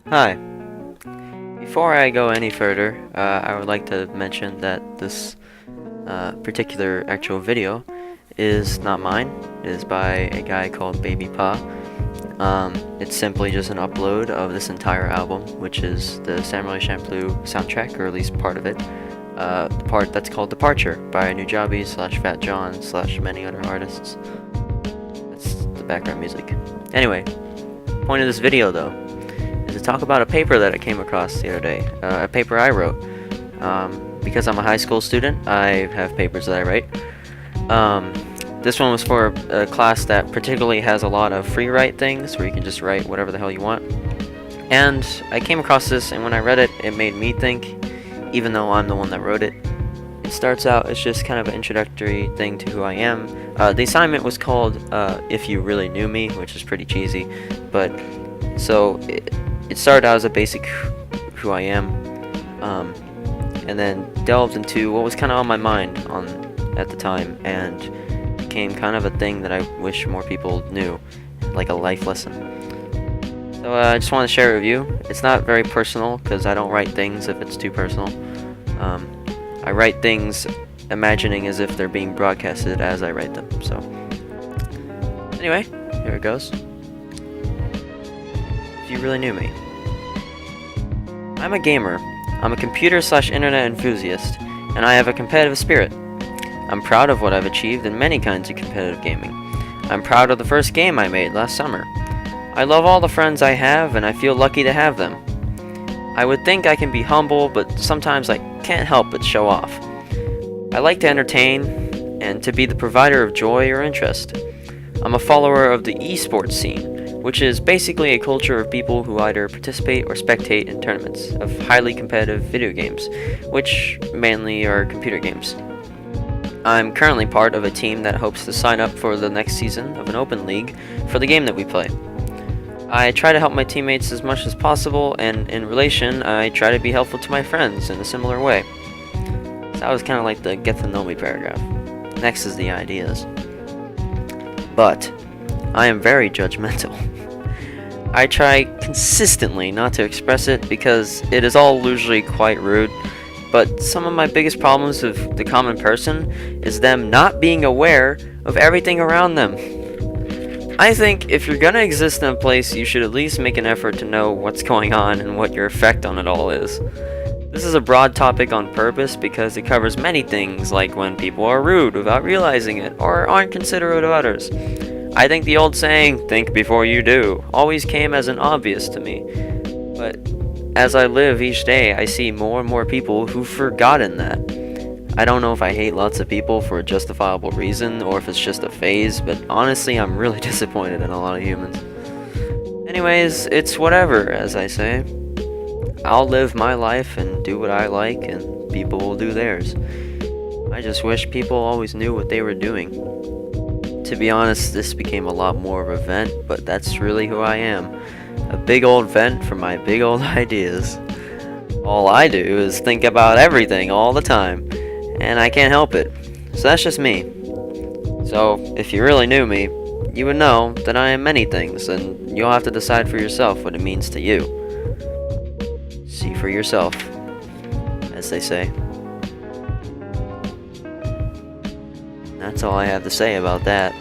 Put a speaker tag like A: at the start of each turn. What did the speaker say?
A: Hi. Before I go any further, I would like to mention that this particular actual video is not mine. It is by a guy called Baby Pa. It's simply just an upload of this entire album, which is the Samurai Champloo soundtrack, or at least part of it. The part that's called Departure by Nujabi / Fat John / many other artists. That's the background music. Anyway, point of this video though is to talk about a paper that I came across the other day. A paper I wrote. Because I'm a high school student, I have papers that I write. This one was for a class that particularly has a lot of free write things, where you can just write whatever the hell you want. And I came across this, and when I read it, it made me think, even though I'm the one that wrote it. It starts out as just kind of an introductory thing to who I am. The assignment was called If You Really Knew Me, which is pretty cheesy, but so it started out as a basic who I am, and then delved into what was kind of on my mind at the time, and became kind of a thing that I wish more people knew, like a life lesson. So I just want to share it with you. It's not very personal, because I don't write things if it's too personal. I write things imagining as if they're being broadcasted as I write them. So anyway, here it goes. If you really knew me. I'm a gamer. I'm a computer/internet enthusiast, and I have a competitive spirit. I'm proud of what I've achieved in many kinds of competitive gaming. I'm proud of the first game I made last summer. I love all the friends I have, and I feel lucky to have them. I would think I can be humble, but sometimes I can't help but show off. I like to entertain, and to be the provider of joy or interest. I'm a follower of the esports scene, which is basically a culture of people who either participate or spectate in tournaments of highly competitive video games, which mainly are computer games. I'm currently part of a team that hopes to sign up for the next season of an open league for the game that we play. I try to help my teammates as much as possible, and in relation, I try to be helpful to my friends in a similar way. So that was kind of like the get to know me paragraph. Next is the ideas. But I am very judgmental. I try consistently not to express it because it is all usually quite rude, but some of my biggest problems with the common person is them not being aware of everything around them. I think if you're gonna exist in a place, you should at least make an effort to know what's going on and what your effect on it all is. This is a broad topic on purpose because it covers many things, like when people are rude without realizing it or aren't considerate of others. I think the old saying, think before you do, always came as an obvious to me. But as I live each day, I see more and more people who've forgotten that. I don't know if I hate lots of people for a justifiable reason or if it's just a phase, but honestly, I'm really disappointed in a lot of humans. Anyways, it's whatever, as I say. I'll live my life and do what I like, and people will do theirs. I just wish people always knew what they were doing. To be honest, this became a lot more of a vent, but that's really who I am. A big old vent for my big old ideas. All I do is think about everything all the time, and I can't help it. So that's just me. So, if you really knew me, you would know that I am many things, and you'll have to decide for yourself what it means to you. See for yourself, as they say. That's all I have to say about that.